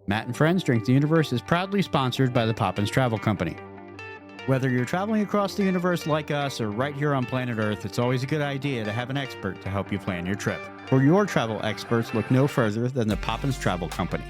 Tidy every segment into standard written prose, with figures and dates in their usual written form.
Matt and Friends Drink the Universe is proudly sponsored by the Poppins Travel Company. Whether you're traveling across the universe like us or right here on planet Earth, it's always a good idea to have an expert to help you plan your trip. For your travel experts, look no further than the Poppins Travel Company.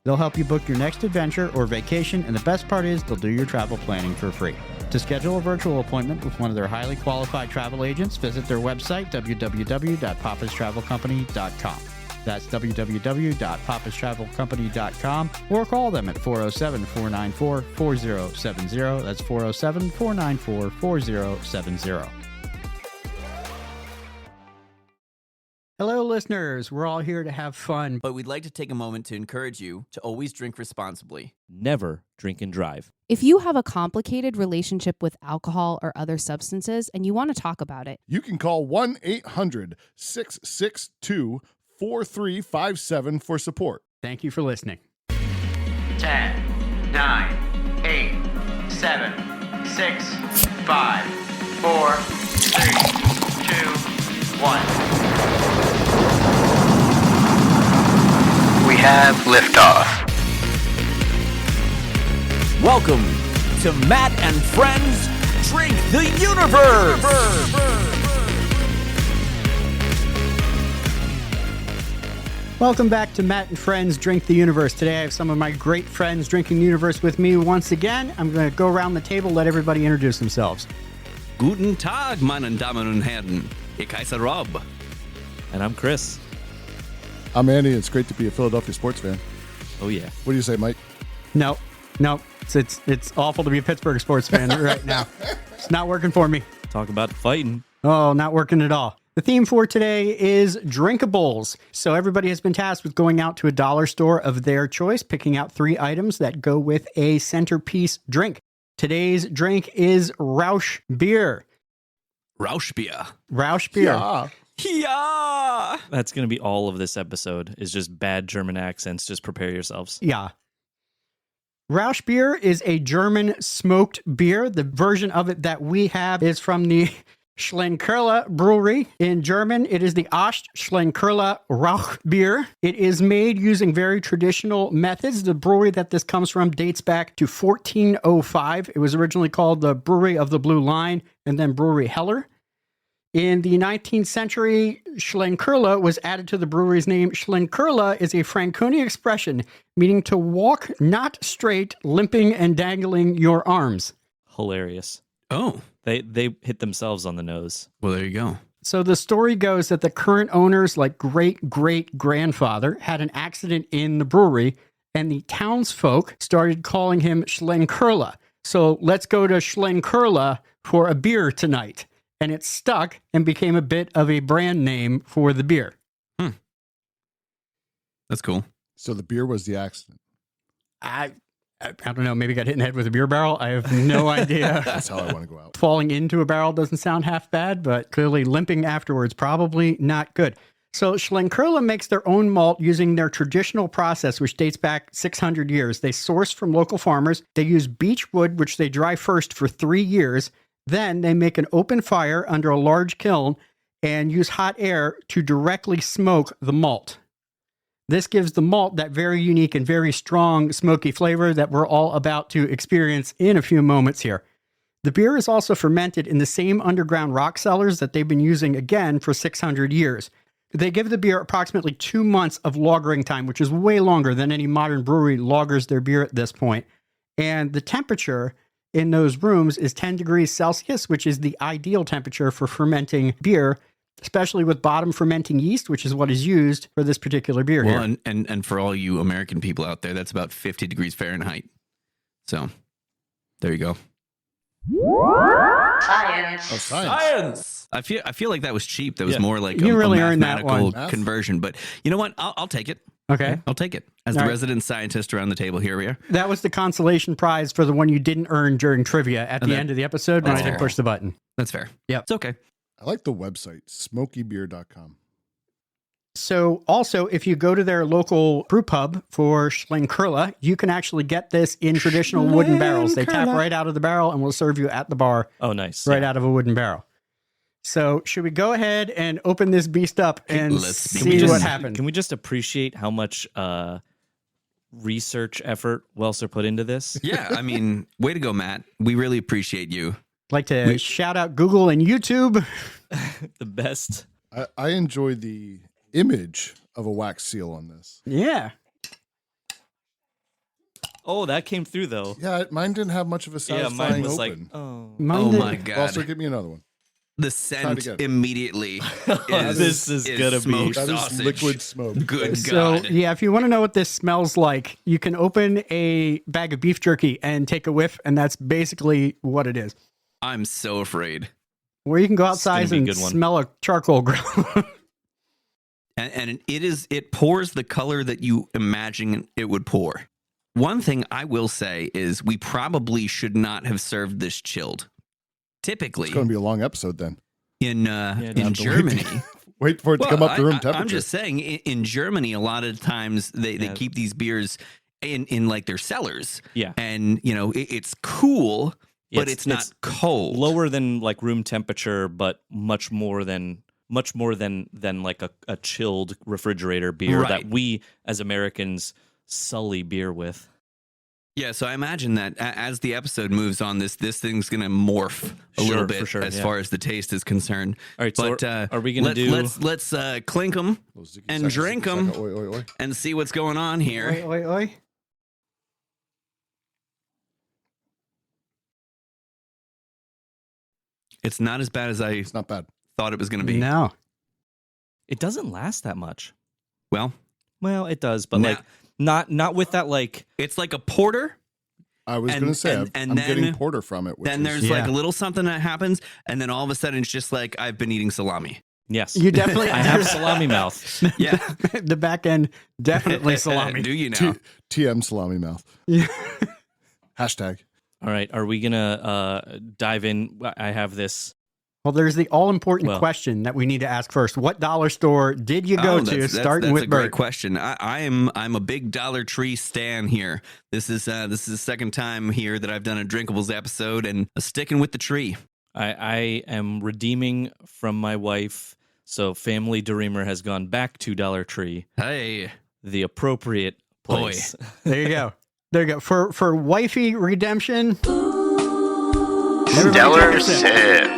They'll help you book your next adventure or vacation, and the best part is they'll do your travel planning for free. To schedule a virtual appointment with one of their highly qualified travel agents, visit their website, www.poppistravelcompany.com. That's www.poppistravelcompany.com, or call them at 407-494-4070. That's 407-494-4070. Hello, listeners. We're all here to have fun. But we'd like to take a moment to encourage you to always drink responsibly. Never drink and drive. If you have a complicated relationship with alcohol or other substances and you want to talk about it, you can call 1-800-662-4357 for support. Thank you for listening. 10, 9, 8, 7, 6, 5, 4, 3, 2, 1. We have liftoff. Welcome to Matt and Friends Drink the Universe! Welcome back to Matt and Friends Drink the Universe. Today I have some of my great friends drinking the universe with me once again. I'm going to go around the table, let everybody introduce themselves. Guten Tag, meine Damen und Herren. Ich heiße Rob. And I'm Chris. I'm Andy. It's great to be a Philadelphia sports fan. Oh, yeah. What do you say, Mike? No. It's awful to be a Pittsburgh sports fan right now. It's not working for me. Talk about fighting. Oh, not working at all. The theme for today is Drinkables. So everybody has been tasked with going out to a dollar store of their choice, picking out 3 items that go with a centerpiece drink. Today's drink is Rauchbier. Rauchbier. Rauchbier. Yeah. Yeah. That's going to be all of this episode is just bad German accents. Just prepare yourselves. Yeah. Rauchbier is a German smoked beer. The version of it that we have is from the Schlenkerla Brewery. In German, it is the Aecht Schlenkerla Rauchbier. It is made using very traditional methods. The brewery that this comes from dates back to 1405. It was originally called the Brewery of the Blue Line and then Brewery Heller. In the 19th century, Schlenkerla was added to the brewery's name. Schlenkerla is a Franconian expression meaning to walk not straight, limping and dangling your arms. Hilarious. Oh. They hit themselves on the nose. Well, there you go. So the story goes that the current owners, like great-great-grandfather, had an accident in the brewery, and the townsfolk started calling him Schlenkerla. So let's go to Schlenkerla for a beer tonight. And it stuck and became a bit of a brand name for the beer. That's cool. So the beer was the accident. I don't know, maybe got hit in the head with a beer barrel. I have no idea. That's how I want to go out. Falling into a barrel doesn't sound half bad, but clearly limping afterwards, probably not good. So Schlenkerla makes their own malt using their traditional process, which dates back 600 years. They source from local farmers. They use beech wood, which they dry first for 3 years. Then they make an open fire under a large kiln and use hot air to directly smoke the malt. This gives the malt that very unique and very strong smoky flavor that we're all about to experience in a few moments here. The beer is also fermented in the same underground rock cellars that they've been using again for 600 years. They give the beer approximately 2 months of lagering time, which is way longer than any modern brewery lagers their beer at this point. And the temperature in those rooms is 10 degrees Celsius, which is the ideal temperature for fermenting beer, especially with bottom fermenting yeast, which is what is used for this particular beer here. Well, and for all you American people out there, that's about 50 degrees Fahrenheit. So, there you go. Science. Oh, science. I feel like that was cheap. That was Yeah. more like You a really earned that mathematical one. conversion. But you know what? I'll take it. Okay. I'll take it. As All the right. resident scientist around the table, here we are. That was the consolation prize for the one you didn't earn during trivia at the end of the episode when I That's didn't fair. push the button. That's fair. Yep. It's okay. I like the website, smokybeer.com. So also, if you go to their local brew pub for Schlenkerla, you can actually get this in traditional wooden barrels. They tap right out of the barrel and will serve you at the bar Oh, nice. right out of a wooden barrel. So should we go ahead and open this beast up and Let's see what happens? Can we just appreciate how much research effort Welser put into this. Yeah, I mean, way to go, Matt. We really appreciate you. Like to shout out Google and YouTube. The best. I enjoy the image of a wax seal on this. Yeah. Oh, that came through though. Yeah, mine didn't have much of a Yeah, satisfying mine was open. like, oh. Mine Oh did- my God. Also, give me another one. The Try it scent again. immediately is, This is gonna be- smoked That is sausage. liquid smoke. Good So, God. yeah, if you want to know what this smells like, you can open a bag of beef jerky and take a whiff, and that's basically what it is. I'm so afraid. Where you can go gonna outside be a and good one. smell a charcoal grill. And it pours the color that you imagine it would pour. One thing I will say is we probably should not have served this chilled. Typically, It's going to be a long episode then. in don't Germany. Wait for it to come up to room temperature. I'm just saying, in Germany, a lot of times they keep these beers in like their cellars. Yeah. And, it's cool, but it's not cold. Lower than like room temperature, but much more than like a chilled refrigerator beer Right. that we as Americans sully beer with. Yeah, so I imagine that as the episode moves on, this thing's going to morph a little bit for sure, as yeah. far as the taste is concerned. All right, so But are we gonna do? Let's clink them Oh, ziggy and zacka, drink ziggy 'em. zacka, oi, oi, oi. and see what's going on here. Oi, oi, oi. It's not as bad as I It's not bad. thought it was going to be. No. It doesn't last that much. Well, Well, it does, but Now- like not with that like. it's like a porter. I was And- going to say, and I'm then- getting porter from it. Which Then is, there's like Yeah. a little something that happens, and then all of a sudden it's just like I've been eating salami. Yes, You definitely I have salami mouth. Yeah. the back end, definitely salami. Do you know? TM salami mouth. Yeah. Hashtag. All right, are we gonna dive in? I have this. Well, there's the all-important Well- question that we need to ask first. What dollar store did you go to, That's starting a with great Bert? question. I'm a big Dollar Tree stan here. This is the second time here that I've done a Drinkables episode, and sticking with the tree. I am redeeming from my wife, so Family Dreamer has gone back to Dollar Tree, Hey, the appropriate place. There you go. There you go. For wifey redemption. Stellar Sip.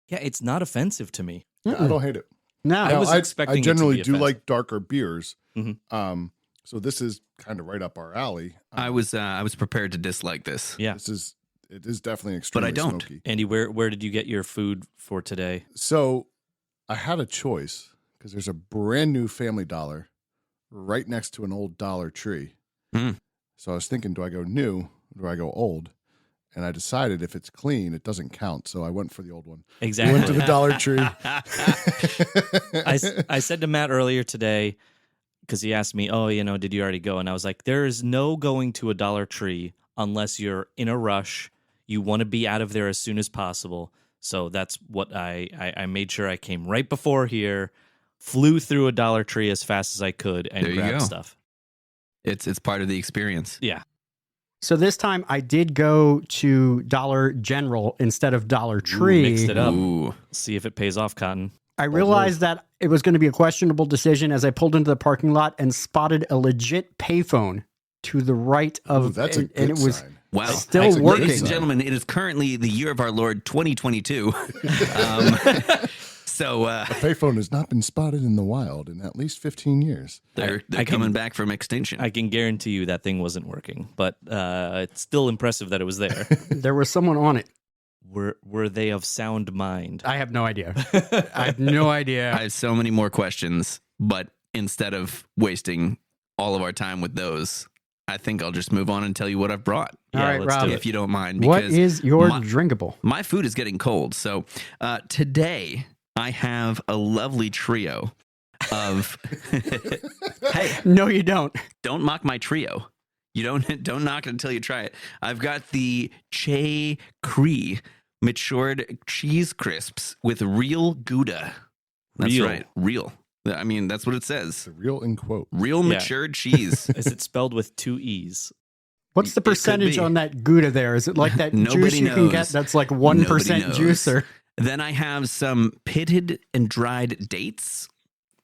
Yeah, it's not offensive to me. I don't hate it. No. I was expecting I it to generally be do offensive. like darker beers. Mhm. So this is kind of right up our alley. I was prepared to dislike this. Yeah, It is definitely extremely don't. smoky. Andy, where did you get your food for today? So I had a choice because there's a brand new Family Dollar right next to an old Dollar Tree. Mm. So I was thinking, do I go new or do I go old? And I decided if it's clean, it doesn't count. So I went for the old one. Exactly. Went to the Dollar Tree. I said to Matt earlier today, because he asked me, did you already go? And I was like, there is no going to a Dollar Tree unless you're in a rush. You want to be out of there as soon as possible. So that's what I made sure I came right before here, flew through a Dollar Tree as fast as I could, and There you grabbed go. stuff. It's part of the experience. Yeah. So this time I did go to Dollar General instead of Dollar Tree. Mixed it up. Ooh. See if it pays off, Cotton. I realized that it was going to be a questionable decision as I pulled into the parking lot and spotted a legit payphone to the right of Ooh, that's a and good it was sign. Wow. Still Ladies working. and gentlemen, it is currently the year of our Lord 2022. So A payphone has not been spotted in the wild in at least 15 years. they're I can- coming back from extinction. I can guarantee you that thing wasn't working, but it's still impressive that it was there. there was someone on it. Were they of sound mind? I have no idea. I have no idea. I have so many more questions, but instead of wasting all of our time with those, I think I'll just move on and tell you what I've brought. All right, let's Rob. do it. If you don't mind. What because is your my- drinkable? My food is getting cold. So today I have a lovely trio of. Hey, No, you don't. don't mock my trio. You don't knock it until you try it. I've got the Che Cree matured cheese crisps with real Gouda. That's Real. right, real. I mean, that's what it says. It's a real in quote. Real Yeah. matured cheese. Is it spelled with 2 E's? What's the It could percentage be. on that Gouda there? Is it like that Nobody juice you can get knows. that's like Nobody 1% knows. juice? Or Then I have some pitted and dried dates.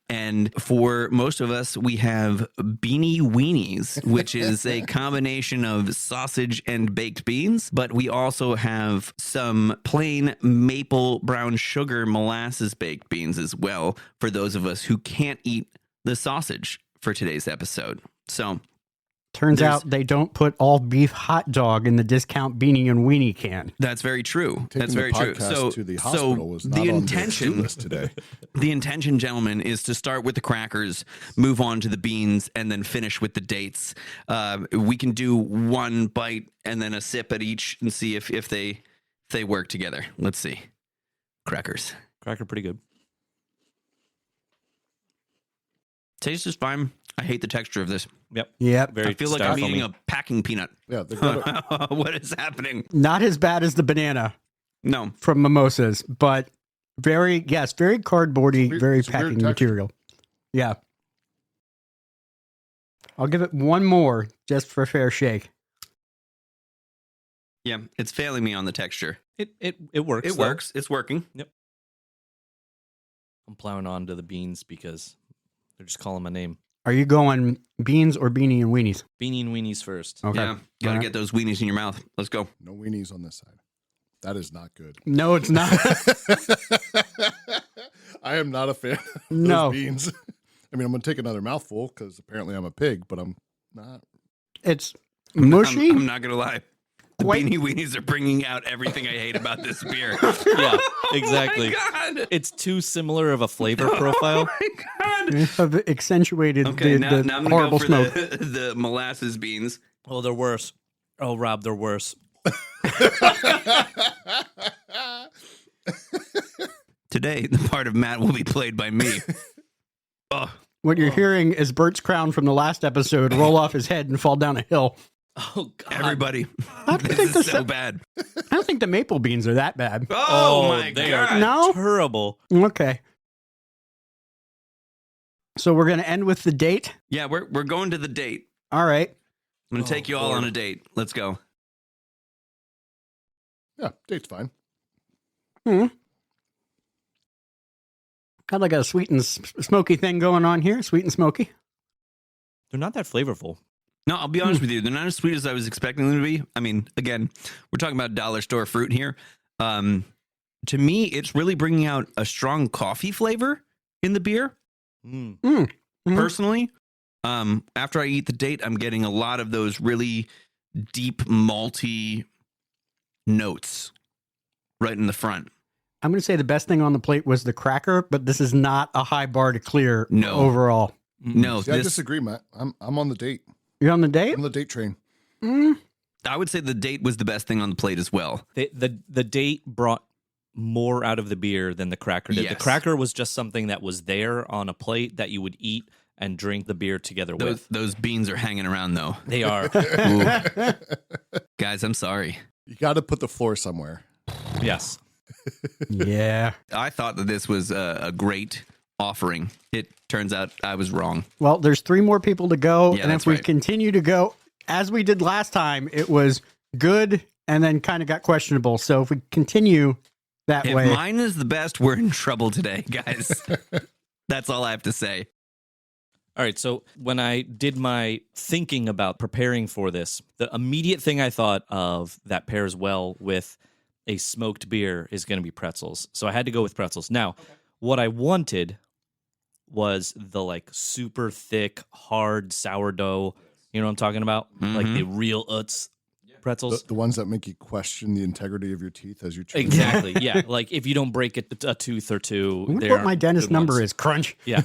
And for most of us, we have beanie weenies, which is a combination of sausage and baked beans. But we also have some plain maple brown sugar molasses baked beans as well for those of us who can't eat the sausage for today's episode. So Turns out they don't put all beef hot dog in the discount beanie and weenie can. that's very true. Taking That's the very true. podcast to the hospital was not the on intention the to-do list today. The intention, gentlemen, is to start with the crackers, move on to the beans, and then finish with the dates. We can do one bite and then a sip at each and see if they work together. Let's see. Crackers. Cracker pretty good. Taste is fine. I hate the texture of this. Yep. Very I feel like I'm styrofoamy. eating a packing peanut. Yeah, they've got What is happening? Not as bad as the banana No. from Mimosas, very cardboardy, Weird- very it's a weird packing texture. material. Yeah. I'll give it one more just for a fair shake. Yeah, it's failing me on the texture. It works. It though. works. It's working. I'm plowing on to the beans because they're just calling my name. Are you going beans or beanie and weenies? Beanie and weenies first. Okay. Yeah, gotta All right. get those weenies in your mouth. Let's go. no weenies on this side. That is not good. No, it's not. I am not a fan of No. those beans. I mean, I'm going to take another mouthful because apparently I'm a pig, but I'm not. It's mushy. I'm not gonna lie. The Quite- beanie weenies are bringing out everything I hate about this beer. Yeah, exactly. Oh my God. It's too similar of a flavor profile. Oh my God. You have accentuated Okay, the now I'm gonna horrible go for smoke. the molasses beans. Oh, they're worse. Oh, Rob, they're worse. Today, the part of Matt will be played by me. Oh, What you're hearing is Bert's crown from the last episode roll off his head and fall down a hill. Oh, God. everybody, I don't this think is the so sa- bad. I don't think the maple beans are that bad. Oh, my they God. are No? terrible. Okay. So we're going to end with the date. Yeah, we're going to the date. All right. I'm gonna take you all Lord. on a date. Let's go. Yeah, date's fine. Kind of like a sweet and smoky thing going on here. Sweet and smoky. They're not that flavorful. No, I'll be honest with you. They're not as sweet as I was expecting them to be. I mean, again, we're talking about dollar store fruit here. To me, it's really bringing out a strong coffee flavor in the beer. Mm. Mhm. Personally, after I eat the date, I'm getting a lot of those really deep malty notes right in the front. I'm going to say the best thing on the plate was the cracker, but this is not a high bar to clear No. overall. No, See, I this, disagree, Matt. I'm on the date. You're on the date? I'm on the date train. I would say the date was the best thing on the plate as well. The date brought more out of the beer than the cracker did. The Yes. cracker was just something that was there on a plate that you would eat and drink the beer together with. Those beans are hanging around though. They are. Ooh. Guys, I'm sorry. You got to put the floor somewhere. Yes. Yeah. I thought that this was a great offering. It turns out I was wrong. Well, there's 3 more people to go. Yeah, and that's if we right. continue to go, as we did last time, it was good and then kind of got questionable. So if we continue that If way. mine is the best, we're in trouble today, guys. That's all I have to say. All right, so when I did my thinking about preparing for this, the immediate thing I thought of that pairs well with a smoked beer is going to be pretzels. So I had to go with pretzels. Now, what I wanted was the like super thick, hard sourdough. You know what I'm talking about? Like the real Utz pretzels. The ones that make you question the integrity of your teeth as you chew. Exactly. Yeah. Like if you don't break a tooth or two, I wonder they're what my dentist good number ones. is. Crunch. Yeah.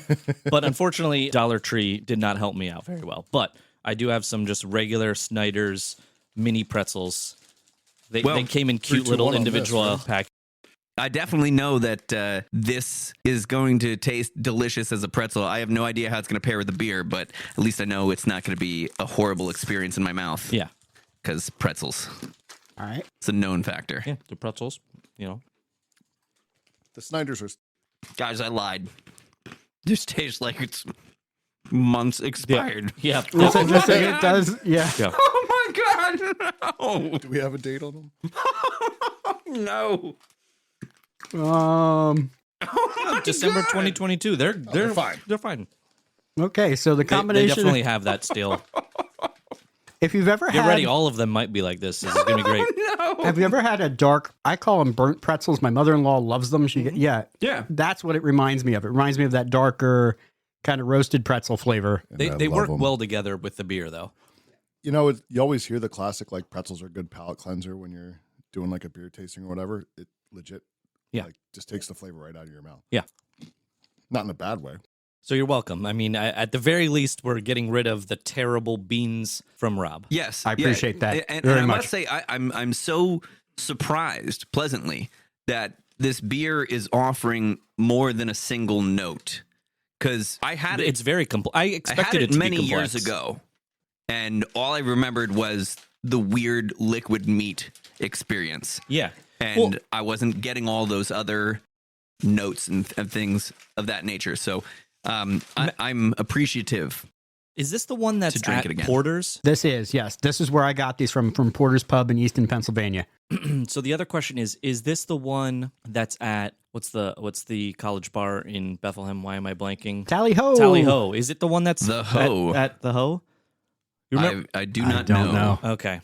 But unfortunately, Dollar Tree did not help me out very well. But I do have some just regular Snyder's mini pretzels. They came in cute 3, 2, little 1 on this, individual right? pack. I definitely know that this is going to taste delicious as a pretzel. I have no idea how it's going to pair with the beer, but at least I know it's not going to be a horrible experience in my mouth. Yeah. Because pretzels, All right. it's a known factor. Yeah. The pretzels, you know. The Snyders are. Guys, I lied. This tastes like it's months expired. Yeah. Just saying it does. Yeah. Yeah. Oh my God. No. Do we have a date on them? No. December 2022. They're fine. They're fine. Okay, so the They combination. definitely have that still. If you've ever Get had, ready. All of them might be like this. This is gonna be great. have you ever had a dark? I call them burnt pretzels. My mother-in-law loves them. Yeah, that's what it reminds me of. It reminds me of that darker kind of roasted pretzel flavor. And They I they love work 'em. well together with the beer, though. You know, you always hear the classic, like, pretzels are a good palate cleanser when you're doing like a beer tasting or whatever. It legit, Yeah. like, just takes the flavor right out of your mouth. Yeah. Not in a bad way. So you're welcome. I mean, at the very least, we're getting rid of the terrible beans from Rob. Yes, I appreciate that and very I much. must say, I'm so surprised pleasantly that this beer is offering more than a single note. Because I had it, It's very complex. I I had expected it to many be years complex. ago, and all I remembered was the weird liquid meat experience, Yeah. and Well- I wasn't getting all those other notes and things of that nature. So I'm appreciative. Is this the one that's To drink at it again. Porter's? This is where I got these from Porter's Pub in Easton, Pennsylvania. So the other question is this the one that's at what's the college bar in Bethlehem? Why am I blanking? Tally ho! Tally Ho. Is it the one that's The Ho. at the Ho? You remember? I do I not don't know. Okay.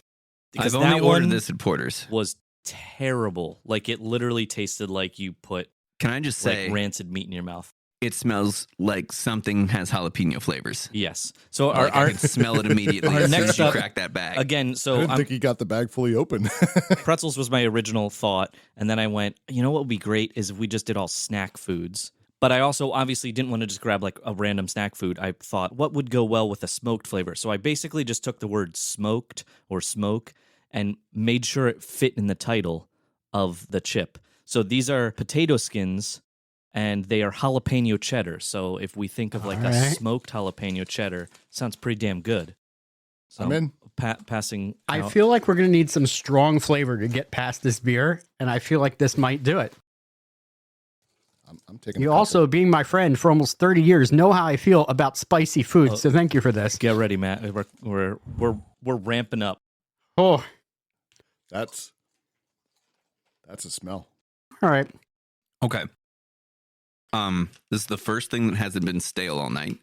Because I've only that ordered one this at Porter's. was terrible. Like it literally tasted like you put Can I just say, like rancid meat in your mouth. it smells like something has jalapeno flavors. Yes. So Like I can smell it immediately our as soon next as you up- crack that bag. again, I so didn't think he got the bag fully open. pretzels was my original thought, and then I went, you know what would be great is if we just did all snack foods. But I also obviously didn't want to just grab like a random snack food. I thought, what would go well with a smoked flavor? So I basically just took the word smoked or smoke and made sure it fit in the title of the chip. So these are potato skins, and they are jalapeno cheddar. So if we think of like a Alright. smoked jalapeno cheddar, sounds pretty damn good. So I'm in. Passing. I out- feel like we're going to need some strong flavor to get past this beer, and I feel like this might do it. I'm taking. You a couple. also, being my friend for almost 30 years, know how I feel about spicy food, so thank you for this. Get ready, Matt. We're ramping up. Oh, That's a smell. all right. Okay. This is the first thing that hasn't been stale all night.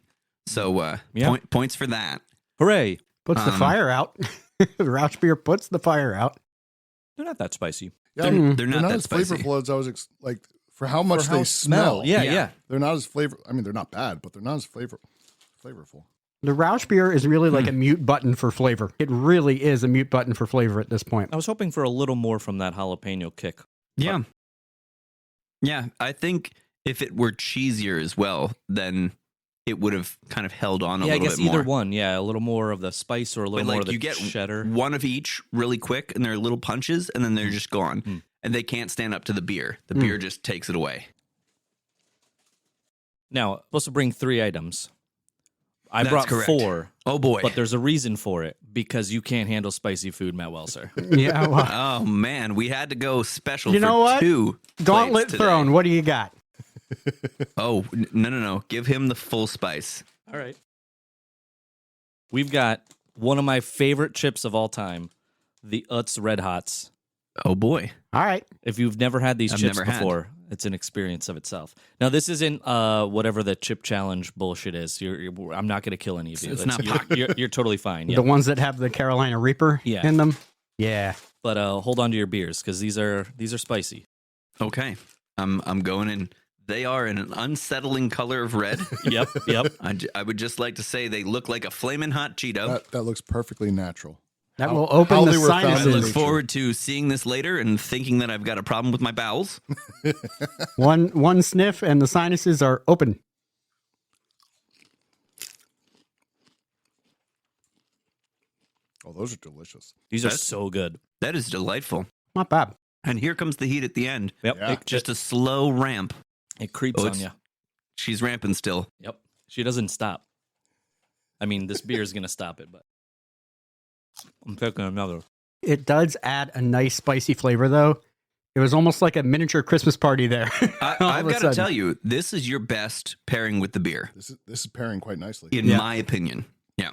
So Yeah. points for that. Hooray! Puts the fire out. Rauch beer puts the fire out. They're not that spicy. Yeah, They're not that as spicy. flavorful as I was like for how much they smell. Yeah. They're not as flavor. I mean, they're not bad, but they're not as flavorful. The Rauch beer is really like a mute button for flavor. It really is a mute button for flavor at this point. I was hoping for a little more from that jalapeno kick. Yeah. Yeah, I think if it were cheesier as well, then it would have kind of held on a Yeah, I little guess bit more. either one. Yeah, a little more of the spice or a little But more like of the you get cheddar. one of each really quick, and they're little punches, and then they're just gone, Mm. and they can't stand up to the beer. The beer just takes it away. Now, supposed to bring 3 items. I That's brought correct. 4, Oh boy! but there's a reason for it because you can't handle spicy food, Matt Welser. Yeah, well, Oh man, we had to go special. You for know what? 2 gauntlet plates today. thrown. What do you got? Oh no! Give him the full spice. All right. We've got one of my favorite chips of all time, the Utz Red Hots. Oh boy! All right. If you've never had these I've chips never had. before, it's an experience of itself. Now, this isn't whatever the chip challenge bullshit is. I'm not going to kill any of you. It's That's- not you're totally fine. Yeah. The ones that have the Carolina Reaper Yeah. in them. Yeah. But hold on to your beers because these are spicy. Okay, I'm going in. They are in an unsettling color of red. Yep. I would just like to say they look like a flaming hot Cheeto. That looks perfectly natural. That How- will open how the they were found I in sinuses. look nature. forward to seeing this later and thinking that I've got a problem with my bowels. One sniff and the sinuses are open. Oh, those are delicious. These are That's- so good. That is delightful. Not bad. And here comes the heat at the end. Yep. Yeah. Just a slow ramp. It creeps Oh, on it's- you. She's ramping still. Yep. She doesn't stop. I mean, this beer is going to stop it, but I'm picking another. It does add a nice spicy flavor, though. It was almost like a miniature Christmas party there. All I've of a got to sudden. tell you, this is your best pairing with the beer, This is pairing quite nicely. in Yeah. my opinion. Yeah.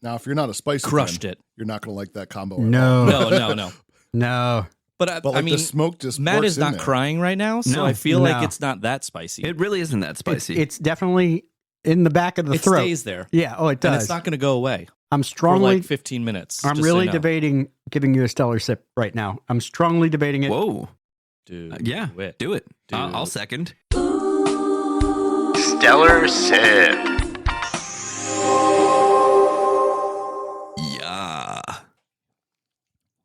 Now, if you're not a spicy Crushed fan, it. you're not going to like that combo. at all. No. No. No. But I But mean, the smoke just Matt works is in not there. crying right now, so No. I feel like No. it's not that spicy. It really isn't that spicy. It's definitely in the back of the It throat. stays there. Yeah. Oh, it And does. it's not going to go away I'm for strongly. like 15 minutes. I'm just so really you know. debating giving you a stellar sip right now. I'm strongly debating it. Whoa. Dude, Yeah, it. do it. Dude. I'll second. Stellar Sip. Yeah.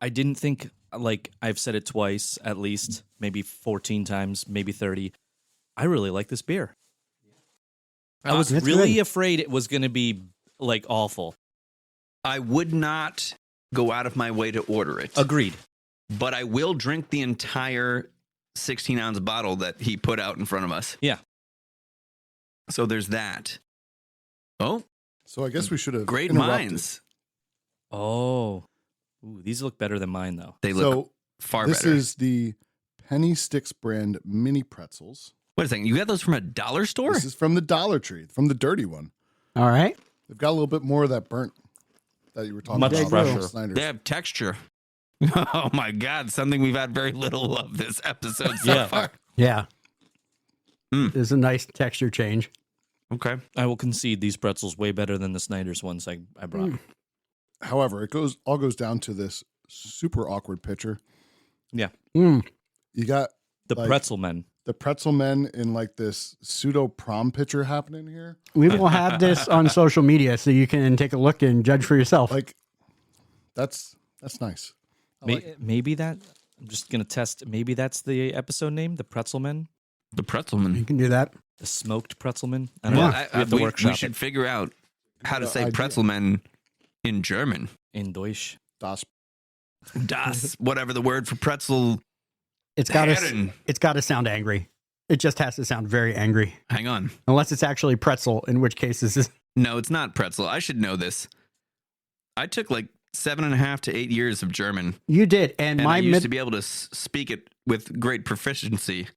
I didn't think, like, I've said it twice, at least, maybe 14 times, maybe 30. I really like this beer. I was That's really good. afraid it was going to be, like, awful. I would not go out of my way to order it, Agreed. but I will drink the entire 16-ounce bottle that he put out in front of us. Yeah. So there's that. Oh, So I guess we should have great interrupted. minds. Oh. Ooh, these look better than mine, though. They look So far this better. is the Penny Sticks brand mini pretzels. Wait a second. You got those from a dollar store? This is from the Dollar Tree, from the dirty one. All right. They've got a little bit more of that burnt that you were talking Much about. fresher. Snyder's. They have texture. Oh my God. Something we've had very little of this episode so Yeah. far. Yeah. Mm. There's a nice texture change. Okay. I will concede these pretzels way better than the Snyder's ones I brought. However, it all goes down to this super awkward picture. Mm. You got The Like- pretzel men. the pretzel men in like this pseudo prom picture happening here. We will have this on social media so you can take a look and judge for yourself. Like that's nice. I like it. Maybe that, I'm just going to test, maybe that's the episode name, the pretzel men? The You pretzelman. can do that. The smoked pretzel men? I don't Yeah. know. We have to we workshop should it figure out how to Yeah, say idea. pretzelman in German. in Deutsch. Das. Das, whatever the word for pretzel. It's got to Herren. it's got to sound angry. It just has to sound very angry. Hang on. Unless it's actually pretzel, in which case this is No, it's not pretzel. I should know this. I took like 7.5 to 8 years of German, you did. And and my I used mid- to be able to speak it with great proficiency.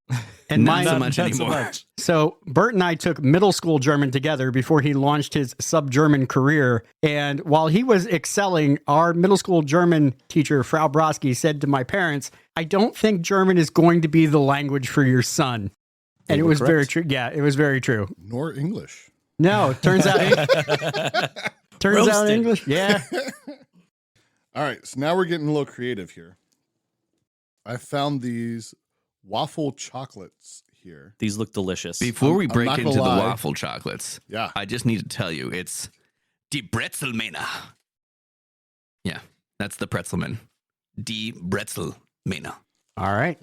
and not my so much anymore. So Bert and I took middle school German together before he launched his sub-German career. And while he was excelling, our middle school German teacher, Frau Broski, said to my parents, "I don't think German is going to be the language for your son." And it were was very correct. true. Yeah, it was very true. Nor English. No, it turns out turns out Roasted. English. Yeah. All right, so now we're getting a little creative here. I found these waffle chocolates here. These look delicious. Before we I'm break not into gonna the lie. waffle chocolates, Yeah. I just need to tell you, it's Die Brezelmänner. Yeah, that's the pretzelman. Die Brezelmänner. All right.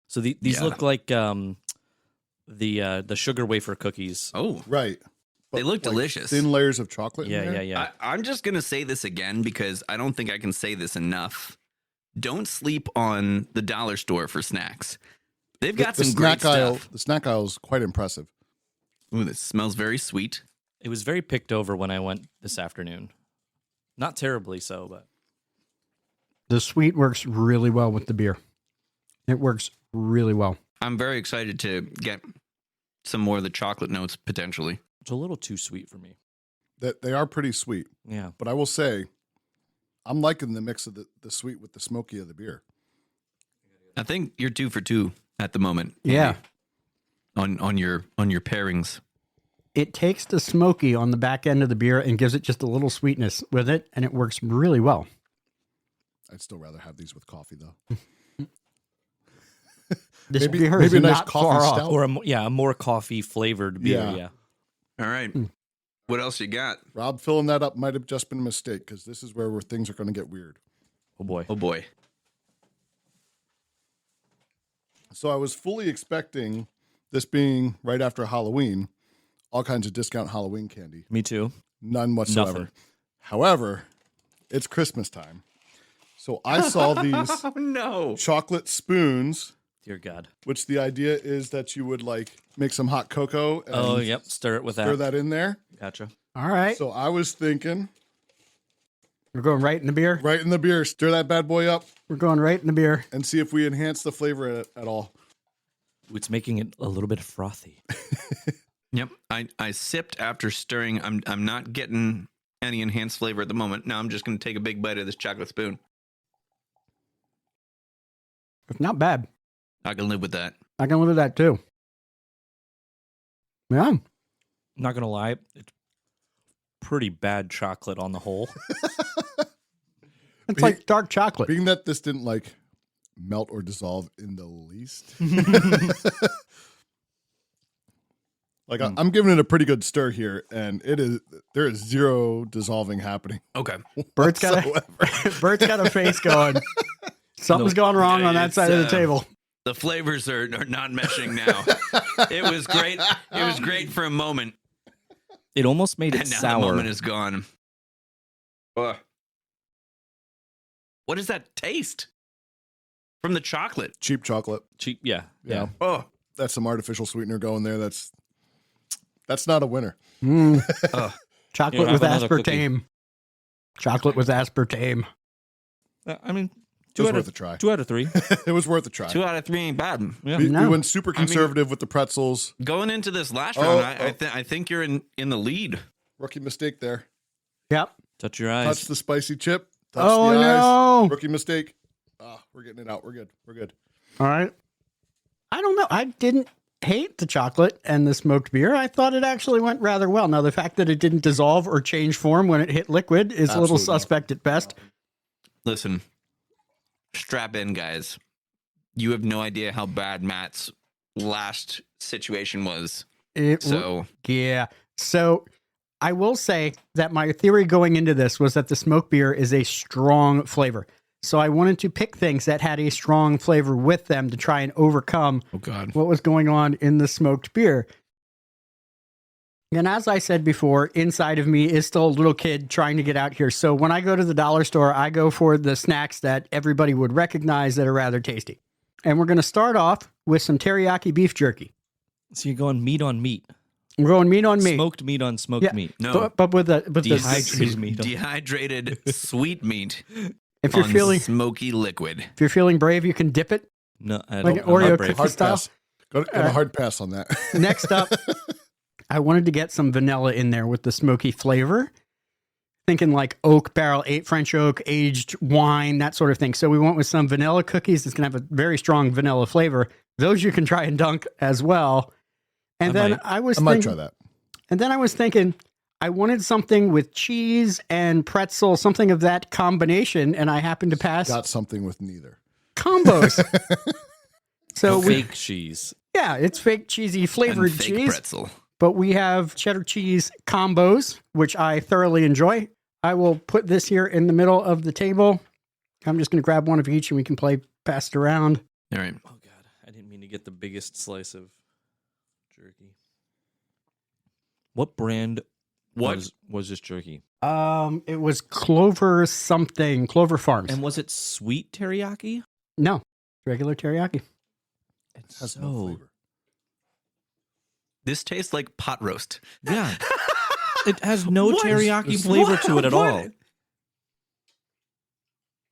So these Yeah. look like the sugar wafer cookies. Oh, Right. They But, look like, delicious. Thin layers of chocolate. Yeah, in there. yeah. I'm just going to say this again because I don't think I can say this enough. Don't sleep on the dollar store for snacks. They've got some great snack aisle. stuff. The snack aisle is quite impressive. Ooh, this smells very sweet. It was very picked over when I went this afternoon. Not terribly so, but The sweet works really well with the beer. It works really well. I'm very excited to get some more of the chocolate notes potentially. it's a little too sweet for me. That they are pretty sweet, Yeah. but I will say, I'm liking the mix of the sweet with the smoky of the beer. I think you're 2 for 2 at the moment. Yeah. Andy, on your pairings. It takes the smoky on the back end of the beer and gives it just a little sweetness with it, and it works really well. I'd still rather have these with coffee though. This Maybe- beer maybe is a nice not coffee far off. stout. Or a more coffee flavored beer. Yeah. Yeah. All right. What else you got? Rob filling that up might have just been a mistake because this is where things are going to get weird. Oh boy. Oh boy. So I was fully expecting this being right after Halloween, all kinds of discount Halloween candy. Me too. None whatsoever. Nothing. However, it's Christmas time. So I saw these Oh no. chocolate spoons, Dear God. which the idea is that you would like make some hot cocoa and Oh, yep. Stir it with stir that. that in there. Gotcha. All right. So I was thinking, We're going right in the beer. right in the beer, stir that bad boy up We're going right in the beer. and see if we enhance the flavor at all. It's making it a little bit frothy. Yep. I sipped after stirring. I'm not getting any enhanced flavor at the moment. Now I'm just going to take a big bite of this chocolate spoon. It's not bad. I can live with that. I can live with that too. Yeah. Not gonna lie, it's pretty bad chocolate on the whole. It's like dark chocolate. Being that this didn't like melt or dissolve in the least. Like I'm giving it a pretty good stir here, and there is zero dissolving happening. Okay. Bert's got a face going. Something's gone wrong on that side of the table. The flavors are not meshing now. It was great. It was great for a moment. It almost made it And now sour. the moment is gone. Ugh. What does that taste? From the chocolate. Cheap chocolate. Cheap, yeah. Oh. That's some artificial sweetener going there. That's not a winner. Chocolate Here, with have another aspartame. Chocolate with aspartame. I mean, It was worth a try. 2 out of 3. It was worth a try. 2 out of 3 ain't bad. Yeah. We No. went super conservative with the pretzels. Going into this last Oh, round, I think you're in the lead. Rookie mistake there. Yep. Touch your eyes. Touch the spicy chip. Touch Oh, the eyes. no. Rookie mistake. We're getting it out. We're good. All right. I don't know. I didn't hate the chocolate and the smoked beer. I thought it actually went rather well. Now, the fact that it didn't dissolve or change form when it hit liquid is a little Absolutely. suspect at best. Listen, strap in, guys. You have no idea how bad Matt's last situation was. Yeah. So I will say that my theory going into this was that the smoked beer is a strong flavor. So I wanted to pick things that had a strong flavor with them to try and overcome what was going on in the smoked beer. And as I said before, inside of me is still a little kid trying to get out here. So when I go to the dollar store, I go for the snacks that everybody would recognize that are rather tasty. And we're going to start off with some teriyaki beef jerky. So you're going meat on meat. We're going meat on meat. Smoked meat on smoked meat. No, But with the Dehydrated meat. dehydrated sweet meat if you're on feeling smoky liquid. if you're feeling brave, you can dip it. No, I Like don't. an Oreo I'm not brave. cookie. Hard style? pass. Got a hard pass on that. Next up, I wanted to get some vanilla in there with the smoky flavor. Thinking like oak barrel, French oak, aged wine, that sort of thing. So we went with some vanilla cookies. It's going to have a very strong vanilla flavor. Those you can try and dunk as well. And then I might try that. And then I was thinking, I wanted something with cheese and pretzel, something of that combination, and I happened to pass Got something with neither. combos. So fake cheese. yeah, it's fake cheesy flavored And fake cheese. pretzel. But we have cheddar cheese combos, which I thoroughly enjoy. I will put this here in the middle of the table. I'm just going to grab one of each and we can pass it around. All right. Oh God, I didn't mean to get the biggest slice of jerky. What brand was this jerky? It was Clover Farms. And was it sweet teriyaki? No, regular teriyaki. It's Has no flavor. This tastes like pot roast. Yeah. It has no What? teriyaki flavor to it at all.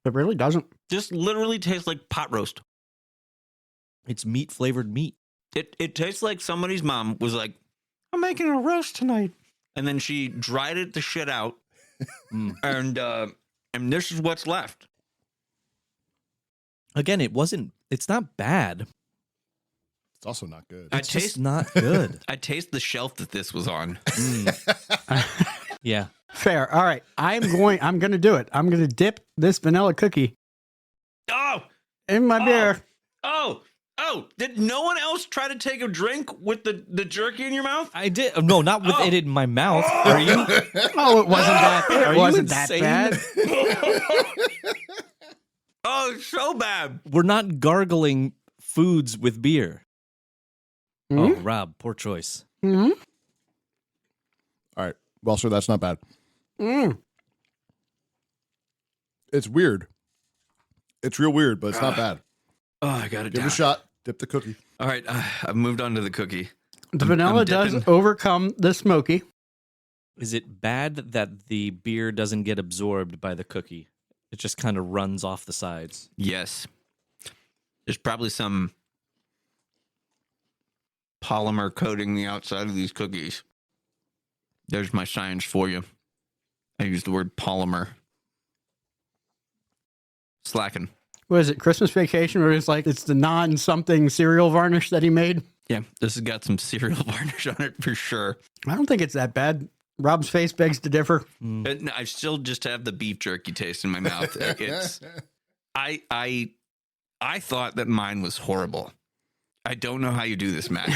It really doesn't. Just literally tastes like pot roast. It's meat flavored meat. It tastes like somebody's mom was like, I'm making a roast tonight. And then she dried it the shit out. And this is what's left. Again, it's not bad. It's also not good. I It's just taste not good. I taste the shelf that this was on. Yeah. Fair. All right. I'm going to do it. I'm going to dip this vanilla cookie Oh! in my beer. Oh! Did no one else try to take a drink with the jerky in your mouth? I did. No, not with it in my mouth. Are you? Oh, it wasn't that. Are It you wasn't that insane? bad. Oh, it's so bad. We're not gargling foods with beer. Hmm? Oh, Rob, poor choice. Mm-hmm. All right. Well, sir, that's not bad. Mm. It's weird. It's real weird, but it's not bad. Oh, I got it Give it down. a shot. Dip the cookie. All right, I've moved on to the cookie. The vanilla does dipping. overcome the smoky. Is it bad that the beer doesn't get absorbed by the cookie? It just kind of runs off the sides. Yes. There's probably some polymer coating the outside of these cookies. There's my science for you. I used the word polymer. Slacking. What is it, Christmas Vacation, where it's like it's the non-something cereal varnish that he made? Yeah, this has got some cereal varnish on it for sure. I don't think it's that bad. Rob's face begs to differ. But I still just have the beef jerky taste in my mouth. It's I thought that mine was horrible. I don't know how you do this, Matt,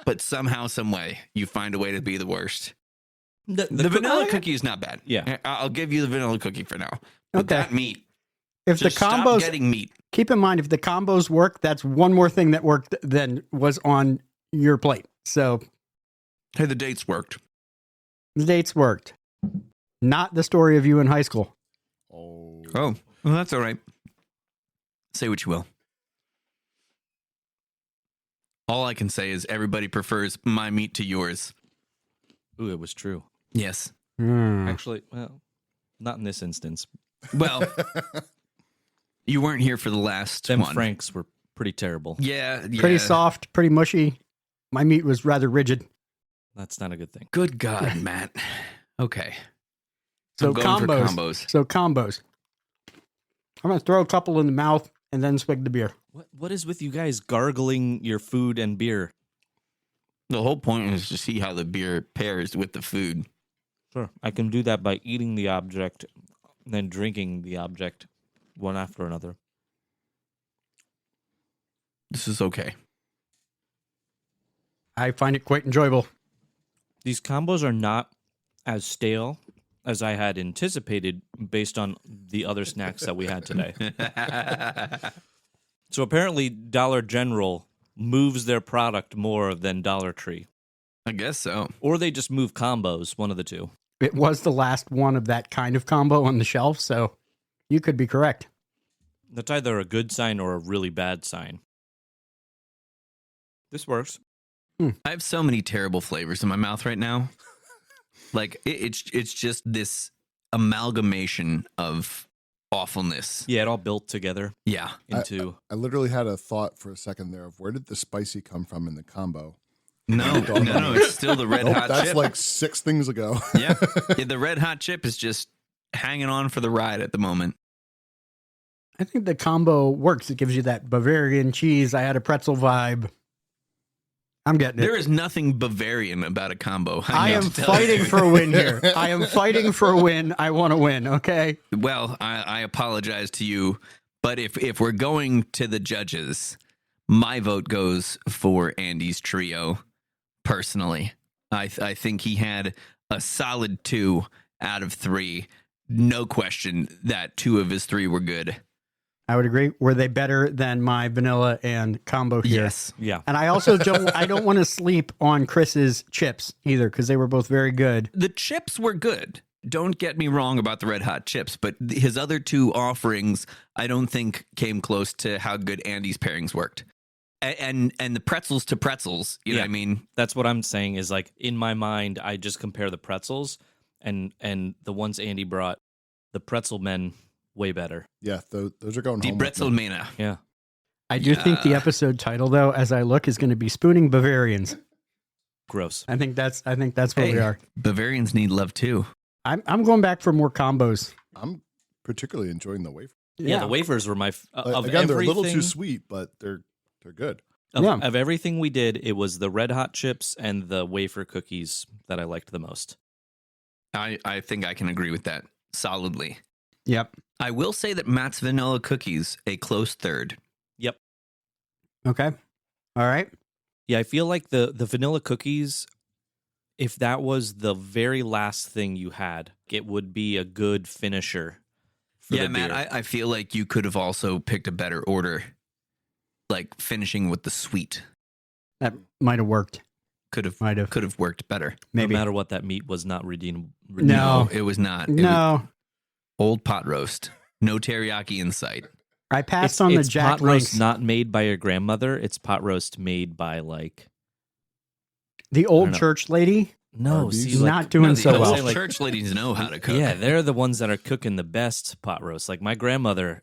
but somehow, some way, you find a way to be the worst. The vanilla cookie is not bad. Yeah. I'll give you the vanilla cookie for now. But Okay. that meat. If Just the combos, stop getting meat. keep in mind, if the combos work, that's one more thing that worked than was on your plate. So Hey, the dates worked. the dates worked. Not the story of you in high school. Oh. Oh, well, that's all right. Say what you will. All I can say is everybody prefers my meat to yours. Ooh, it was true. Yes. Actually, well, not in this instance. Well, you weren't here for the last Them one. Franks were pretty terrible. Yeah. Pretty soft, pretty mushy. My meat was rather rigid. That's not a good thing. Good God, Matt. Okay. So I'm going for combos. combos. So combos. I'm going to throw a couple in the mouth and then swig the beer. What is with you guys gargling your food and beer? The whole point is to see how the beer pairs with the food. Sure. I can do that by eating the object and then drinking the object one after another. This is okay. I find it quite enjoyable. These combos are not as stale as I had anticipated based on the other snacks that we had today. So apparently Dollar General moves their product more than Dollar Tree. I guess so. Or they just move combos, one of the two. It was the last one of that kind of combo on the shelf, so you could be correct. That's either a good sign or a really bad sign. This works. I have so many terrible flavors in my mouth right now. Like it's just this amalgamation of awfulness. Yeah, it all built together Yeah. into... I literally had a thought for a second there of where did the spicy come from in the combo? No, it's still the red hot That's chip. like 6 things ago. Yeah, the red hot chip is just hanging on for the ride at the moment. I think the combo works. It gives you that Bavarian cheese. I had a pretzel vibe. I'm getting it. There is nothing Bavarian about a combo. I need am to tell fighting you. for a win here. I am fighting for a win. I want to win, okay? Well, I apologize to you, but if we're going to the judges, my vote goes for Andy's trio. Personally, I think he had a solid 2 out of 3. No question that 2 of his 3 were good. I would agree. Were they better than my vanilla and combo here? Yes. Yeah. And I also don't want to sleep on Chris's chips either because they were both very good. The chips were good. Don't get me wrong about the red hot chips, but his other 2 offerings, I don't think came close to how good Andy's pairings worked. And the pretzels to pretzels, you know what I mean? That's what I'm saying is like in my mind, I just compare the pretzels and the ones Andy brought, the pretzel men way better. Yeah, those are going Die home. with me. Bretzelmänner. Yeah. I do think the episode title, though, as I look, is going to be Spooning Bavarians. Gross. I think that's where we are. Bavarians need love too. I'm going back for more combos. I'm particularly enjoying the wafer. Yeah, the wafers were my of Again, they're a little everything- too sweet, but they're good. Of everything we did, it was the red hot chips and the wafer cookies that I liked the most. I think I can agree with that solidly. Yep. I will say that Matt's vanilla cookies, a close third. Yep. Okay. All right. Yeah, I feel like the vanilla cookies, if that was the very last thing you had, it would be a good finisher. For Yeah, the Matt, beer. I feel like you could have also picked a better order, like finishing with the sweet. That might have worked. Could have worked better. Maybe. No matter what, that meat was not redeemable. No. It was not. It was No. old pot roast. No teriyaki in sight. I passed on the It's Jack pot roast Links. not made by your grandmother. It's pot roast made by like The I old don't know. church lady. no, Arby's? see, She's like, not doing No, so the well. old like- church ladies know how to cook. yeah, they're the ones that are cooking the best pot roast. Like my grandmother,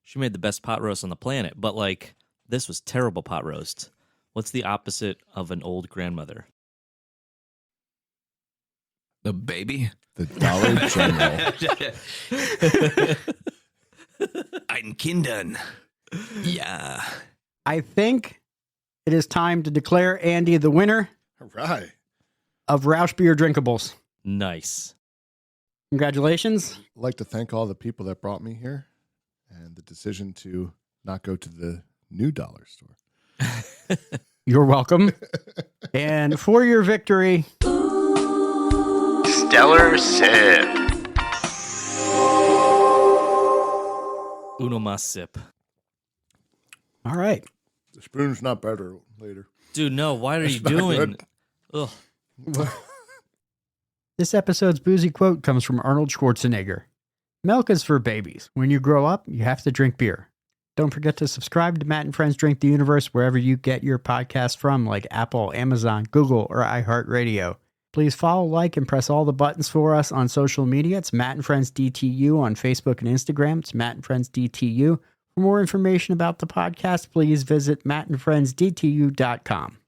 she made the best pot roast on the planet. But like this was terrible pot roast. What's the opposite of an old grandmother? The baby. The Dollar General. Ein Kindern. Yeah. I think it is time to declare Andy the winner All right. of Rauchbier Drinkables. Nice. Congratulations. I'd like to thank all the people that brought me here and the decision to not go to the new dollar store. You're welcome. And for your victory, Stellar Sip. Uno mas sip. all right. The spoon's not better later. Dude, no, what are you It's not doing? good. Ugh. This episode's boozy quote comes from Arnold Schwarzenegger. Milk is for babies. When you grow up, you have to drink beer. Don't forget to subscribe to Matt and Friends Drink the Universe wherever you get your podcasts from, like Apple, Amazon, Google, or iHeartRadio. Please follow, like, and press all the buttons for us on social media. It's Matt and Friends DTU on Facebook and Instagram. It's Matt and Friends DTU. For more information about the podcast, please visit mattandfriendsdtu.com.